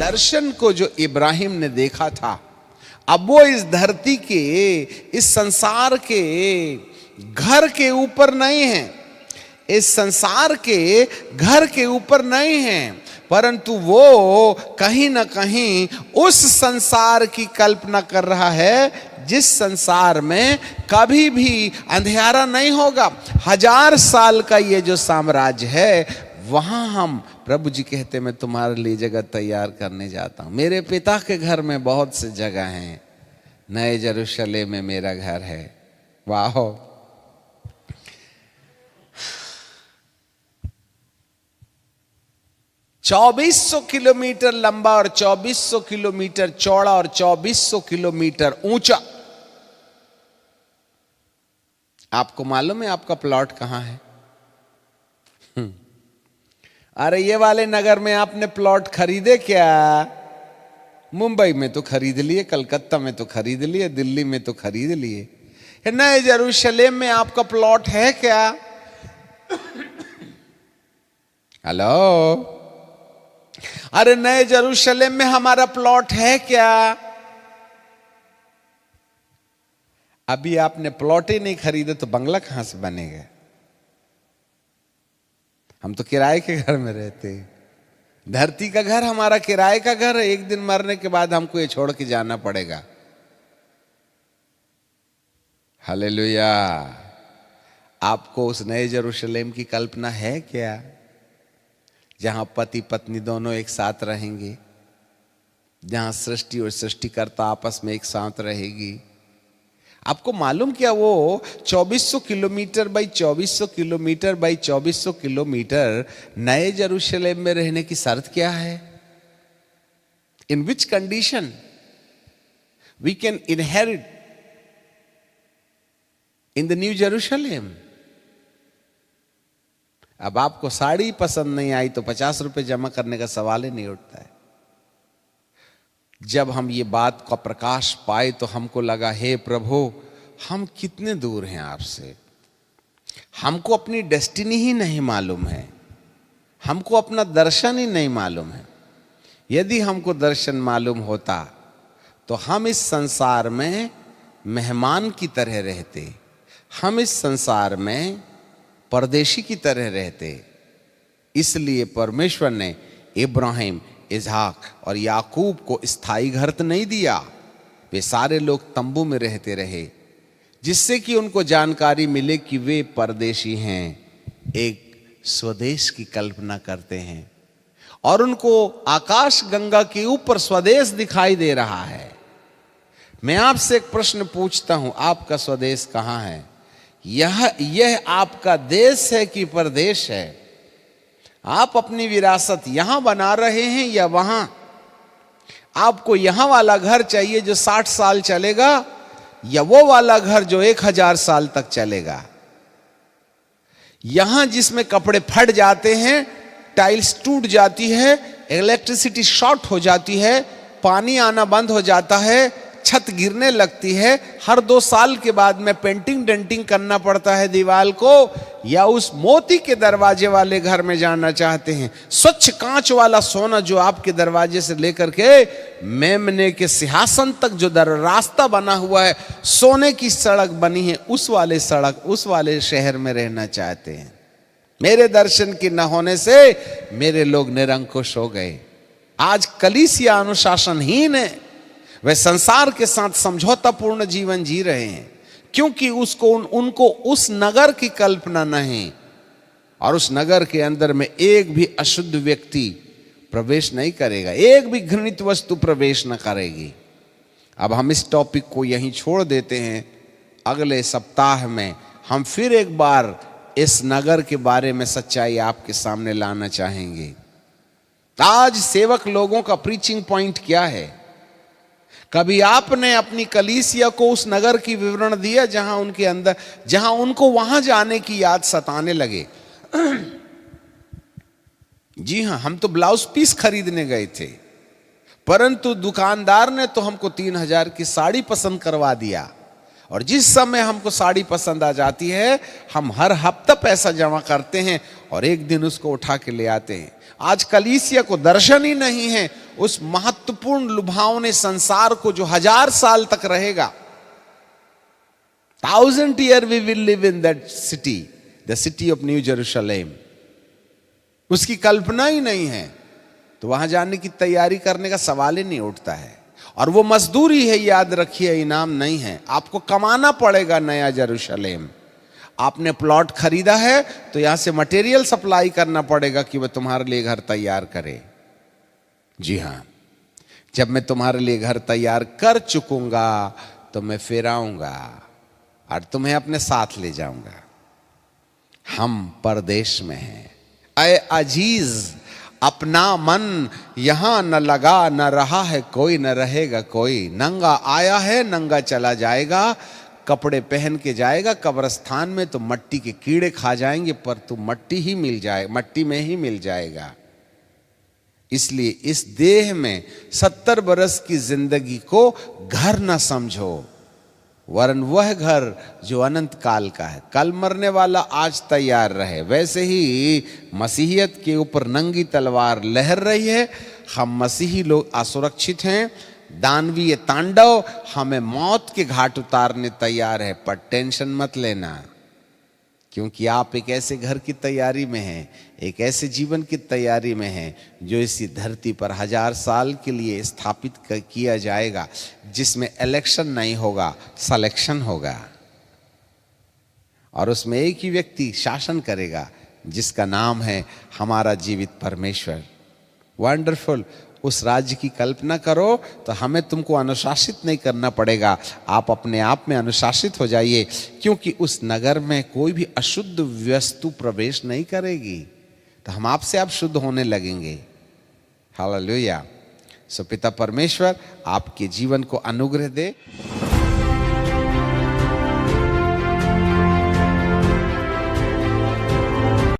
दर्शन को जो इब्राहिम ने देखा था, अब वो इस धरती के, इस संसार के घर के ऊपर नहीं है, इस संसार के घर के ऊपर नहीं है, परंतु वो कहीं ना कहीं उस संसार की कल्पना कर रहा है जिस संसार में कभी भी अंधेरा नहीं होगा। 1000 साल का ये जो साम्राज्य है, वहां हम, प्रभु जी कहते मैं तुम्हारे लिए जगह तैयार करने जाता हूं। मेरे पिता के घर में बहुत सी जगह हैं, नए यरूशलेम में मेरा घर है। वाह, 2400 किलोमीटर लंबा और 2400 किलोमीटर चौड़ा और 2400 किलोमीटर ऊंचा। आपको मालूम है आपका प्लॉट कहां है? अरे ये वाले नगर में आपने प्लॉट खरीदे क्या? मुंबई में तो खरीद लिए, कलकत्ता में तो खरीद लिए, दिल्ली में तो खरीद लिए, नए यरूशलेम में आपका प्लॉट है क्या? हेलो, अरे नए यरूशलेम में हमारा प्लॉट है क्या? अभी आपने प्लॉट ही नहीं खरीदे तो बंगला कहां से बनेगा? हम तो किराए के घर में रहते हैं। धरती का घर हमारा किराए का घर है। एक दिन मरने के बाद हमको ये छोड़ के जाना पड़ेगा। हालेलुया। आपको उस नए यरूशलेम की कल्पना है क्या, जहां पति पत्नी दोनों एक साथ रहेंगे, जहां सृष्टि और सृष्टिकर्ता आपस में एक साथ रहेगी? आपको मालूम क्या वो 2400 kilometre by 2400 kilometre by 2400 kilometre नए यरूशलेम में रहने की शर्त क्या है? In which condition we can inherit in the new यरूशलेम? अब आपको साड़ी पसंद नहीं आई तो 50 रुपए जमा करने का सवाल ही नहीं उठता है। जब हम ये बात का प्रकाश पाए तो हमको लगा, हे प्रभु, हम कितने दूर हैं आपसे। हमको अपनी डेस्टिनी ही नहीं मालूम है, हमको अपना दर्शन ही नहीं मालूम है। यदि हमको दर्शन मालूम होता तो हम इस संसार में मेहमान की तरह रहते, हम इस संसार में परदेशी की तरह रहते। इसलिए परमेश्वर ने इब्राहिम, इसहाक और याकूब को स्थायी घर तो नहीं दिया। वे सारे लोग तंबू में रहते रहे, जिससे कि उनको जानकारी मिले कि वे परदेशी हैं, एक स्वदेश की कल्पना करते हैं और उनको आकाश गंगा के ऊपर स्वदेश दिखाई दे रहा है। मैं आपसे एक प्रश्न पूछता हूं, आपका स्वदेश कहां है? यह आपका देश है कि परदेश है? आप अपनी विरासत यहां बना रहे हैं या वहां? आपको यहां वाला घर चाहिए जो 60 साल चलेगा, या वो वाला घर जो 1000 साल तक चलेगा? यहां जिसमें कपड़े फट जाते हैं, टाइल्स टूट जाती है, इलेक्ट्रिसिटी शॉर्ट हो जाती है, पानी आना बंद हो जाता है, छत गिरने लगती है, हर 2 साल के बाद में पेंटिंग डेंटिंग करना पड़ता है दीवार को, या उस मोती के दरवाजे वाले घर में जाना चाहते हैं? स्वच्छ कांच वाला सोना जो आपके दरवाजे से लेकर के मेमने के सिंहासन तक जो रास्ता बना हुआ है, सोने की सड़क बनी है, उस वाले सड़क, उस वाले शहर में रहना चाहते हैं। मेरे दर्शन के न होने से मेरे लोग निरंकुश हो गए। आज कलीसिया अनुशासनहीन है, वे संसार के साथ समझौतापूर्ण जीवन जी रहे हैं, क्योंकि उनको उस नगर की कल्पना नहीं, और उस नगर के अंदर में एक भी अशुद्ध व्यक्ति प्रवेश नहीं करेगा, एक भी घृणित वस्तु प्रवेश न करेगी। अब हम इस टॉपिक को यहीं छोड़ देते हैं। अगले सप्ताह में हम फिर एक बार इस नगर के बारे में सच्चाई आपके सामने लाना चाहेंगे। आज सेवक लोगों का प्रीचिंग पॉइंट क्या है? कभी आपने अपनी कलीसिया को उस नगर की विवरण दिया जहां उनके अंदर, जहां उनको वहां जाने की याद सताने लगे? जी हां, हम तो ब्लाउज पीस खरीदने गए थे, परंतु दुकानदार ने तो हमको 3000 की साड़ी पसंद करवा दिया और जिस समय हमको साड़ी पसंद आ जाती है, हम हर हफ्ता पैसा जमा करते हैं और एक दिन उसको उठा के ले आते हैं। आज कलीसिया को दर्शन ही नहीं है उस महत्वपूर्ण लुभावने संसार को जो 1000 साल तक रहेगा। 1000 years we will live in that city, the city of New Jerusalem। उसकी कल्पना ही नहीं है, तो वहां जाने की तैयारी करने का सवाल ही नहीं उठता है। और वो मजदूरी है, याद रखिए, इनाम नहीं है। आपको कमाना पड़ेगा नया जेरूशलेम। आपने प्लॉट खरीदा है तो यहां से मटेरियल सप्लाई करना पड़ेगा कि वह तुम्हारे लिए घर तैयार करे। जी हां, जब मैं तुम्हारे लिए घर तैयार कर चुकूंगा तो मैं फिर आऊंगा और तुम्हें अपने साथ ले जाऊंगा। हम परदेश में हैं। ऐ अजीज, अपना मन यहां न लगा, न रहा है कोई, न रहेगा कोई। नंगा आया है, नंगा चला जाएगा। कपड़े पहन के जाएगा कब्रिस्तान में तो मट्टी के कीड़े खा जाएंगे, पर तू मट्टी में ही मिल जाएगा। इसलिए इस देह में 70 बरस की जिंदगी को घर न समझो, वरन वह घर जो अनंत काल का है। कल मरने वाला आज तैयार रहे। वैसे ही मसीहियत के ऊपर नंगी तलवार लहर रही है। हम मसीही लोग असुरक्षित हैं। दानवीय तांडव हमें मौत के घाट उतारने तैयार है, पर टेंशन मत लेना, क्योंकि आप एक ऐसे घर की तैयारी में हैं, एक ऐसे जीवन की तैयारी में हैं जो इसी धरती पर 1000 साल के लिए स्थापित किया जाएगा, जिसमें इलेक्शन नहीं होगा, सिलेक्शन होगा। और उसमें एक ही व्यक्ति शासन करेगा जिसका नाम है हमारा जीवित परमेश्वर। वंडरफुल। उस राज्य की कल्पना करो तो हमें तुमको अनुशासित नहीं करना पड़ेगा, आप अपने आप में अनुशासित हो जाइए, क्योंकि उस नगर में कोई भी अशुद्ध वस्तु प्रवेश नहीं करेगी। तो हम आपसे आप शुद्ध होने लगेंगे। हालेलुया। सो पिता परमेश्वर आपके जीवन को अनुग्रह दे।